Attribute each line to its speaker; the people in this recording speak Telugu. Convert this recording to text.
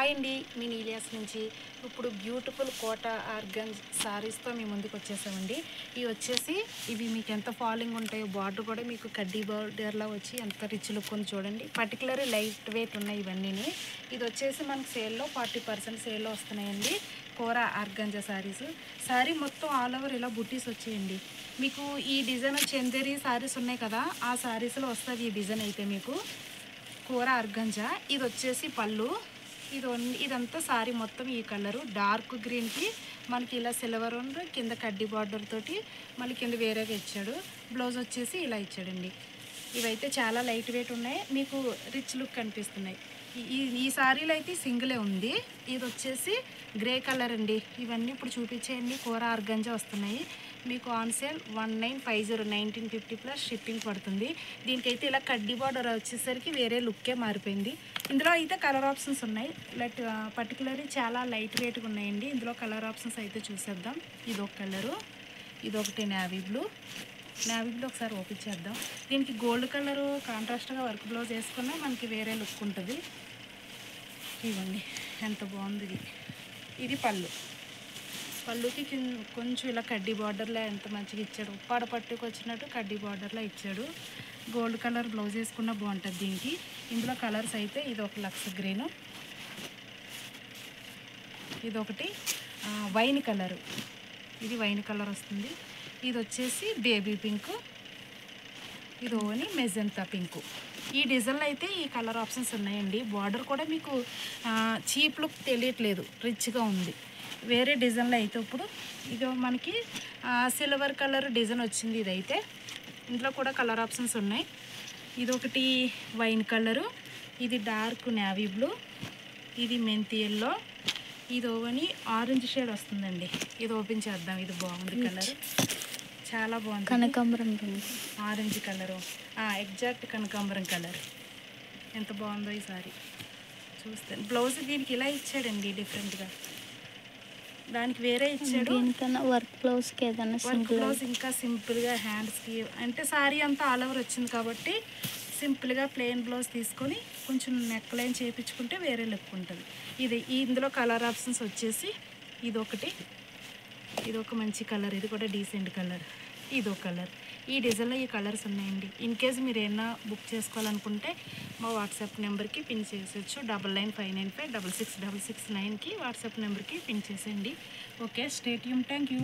Speaker 1: హాయ్ అండి, మీ నీలియాస్ నుంచి ఇప్పుడు బ్యూటిఫుల్ కోట ఆర్గంజ్ సారీస్తో మీ ముందుకు వచ్చేసామండి. ఇవి మీకు ఎంత ఫాలింగ్ ఉంటాయో, బార్డర్ కూడా మీకు కడ్డీ బార్డర్లా వచ్చి ఎంత రిచ్ లుక్ ఉంది చూడండి. పర్టికులర్ లైట్ వెయిట్ ఉన్నాయి ఇవన్నీ. ఇది వచ్చేసి మనకు సేల్లో 40% సేల్లో వస్తున్నాయండి. కోరా ఆర్గంజా శారీ మొత్తం ఆల్ ఓవర్ ఇలా బుట్టీస్ వచ్చాయండి. మీకు ఈ డిజైన్ చందేరి శారీస్ ఉన్నాయి కదా, ఆ శారీస్లో వస్తుంది ఈ డిజైన్ అయితే మీకు కోరా ఆర్గంజా. ఇది వచ్చేసి పళ్ళు. ఇదంతా సారీ మొత్తం ఈ కలరు డార్క్ గ్రీన్కి మనకి ఇలా సిల్వర్ కింద కడ్డీ బార్డర్ తోటి మళ్ళీ కింద వేరేగా ఇచ్చాడు. బ్లౌజ్ వచ్చేసి ఇలా ఇచ్చాడండి. ఇవైతే చాలా లైట్ వెయిట్ ఉన్నాయి, మీకు రిచ్ లుక్ కనిపిస్తున్నాయి. ఈ సారీలో అయితే సింగిలే ఉంది. ఇది వచ్చేసి గ్రే కలర్ అండి. ఇవన్నీ ఇప్పుడు చూపించేయండి. కోరా ఆర్గంజా వస్తున్నాయి మీకు ఆన్ సేల్ 1950 1950 ప్లస్ షిప్పింగ్ పడుతుంది. దీనికైతే ఇలా కడ్డీ బార్డర్ వచ్చేసరికి వేరే లుక్కే మారిపోయింది. ఇందులో అయితే కలర్ ఆప్షన్స్ ఉన్నాయి. పర్టికులర్లీ చాలా లైట్ వెయిట్గా ఉన్నాయండి. ఇందులో కలర్ ఆప్షన్స్ అయితే చూసేద్దాం. ఇదొక కలరు, ఇదొకటి నేవీ బ్లూ ఒకసారి ఓపెన్ చేద్దాం. దీనికి గోల్డ్ కలరు కాంట్రాస్ట్గా వర్క్ బ్లౌజ్ వేసుకున్నా మనకి వేరే లుక్ ఉంటుంది. ఇవ్వండి ఎంత బాగుంది. ఇది పళ్ళుకి కొంచెం ఇలా కడ్డీ బార్డర్లో ఎంత మంచిగా ఇచ్చాడు. ఉప్పాడ పట్టుకు వచ్చినట్టు కడ్డీ బార్డర్లో ఇచ్చాడు. గోల్డ్ కలర్ బ్లౌజ్ వేసుకున్నా బాగుంటుంది దీనికి. ఇందులో కలర్స్ అయితే ఇది ఒక లక్స్ గ్రీను, ఇదొకటి వైన్ కలరు, ఇది వైన్ కలర్ వస్తుంది. ఇది వచ్చేసి బేబీ పింక్, ఇది ఓని మెజంతా పింకు. ఈ డిజైన్లో అయితే ఈ కలర్ ఆప్షన్స్ ఉన్నాయండి. బార్డర్ కూడా మీకు చీప్ లుక్ తెలియట్లేదు, రిచ్గా ఉంది. వేరే డిజైన్లో అయితే ఇప్పుడు ఇది మనకి సిల్వర్ కలర్ డిజైన్ వచ్చింది. ఇదైతే ఇందులో కూడా కలర్ ఆప్షన్స్ ఉన్నాయి. ఇదొకటి వైన్ కలరు, ఇది డార్క్ నేవీ బ్లూ, ఇది మెంతి ఎల్లో, ఇది ఓవని ఆరెంజ్ షేడ్ వస్తుందండి. ఇది ఓపెన్ చేద్దాం. ఇది బాగుంది కలర్, చాలా బాగుంది.
Speaker 2: కనకాంబరం
Speaker 1: ఆరెంజ్ కలరు, ఎగ్జాక్ట్ కనకాంబరం కలర్. ఎంత బాగుందో ఈ సారీ చూస్తే. బ్లౌజ్ దీనికి ఇలా ఇచ్చాడండి డిఫరెంట్గా, దానికి వేరే ఇచ్చాడు.
Speaker 2: వర్క్ బ్లౌజ్కి ఏదైనా
Speaker 1: వర్క్ బ్లౌజ్ ఇంకా సింపుల్గా హ్యాండ్స్కి అంటే సారీ అంతా ఆల్ ఓవర్ వచ్చింది కాబట్టి సింపుల్గా ప్లెయిన్ బ్లౌజ్ తీసుకొని కొంచెం నెక్ లైన్ చేయించుకుంటే వేరే లుక్ ఉంటుంది. ఇందులో కలర్ ఆప్షన్స్ వచ్చేసి ఇదొక మంచి కలర్, ఇది కూడా డీసెంట్ కలర్, ఇదో కలర్. ఈ డిజైన్లో ఈ కలర్స్ ఉన్నాయండి. ఇన్ కేస్ మీరు ఏమైనా బుక్ చేసుకోవాలనుకుంటే మా వాట్సాప్ నెంబర్కి పిన్ చేసేయచ్చు. 9959566669కి వాట్సాప్ నెంబర్కి పిన్ చేసేయండి. Okay, stay tune. Thank you.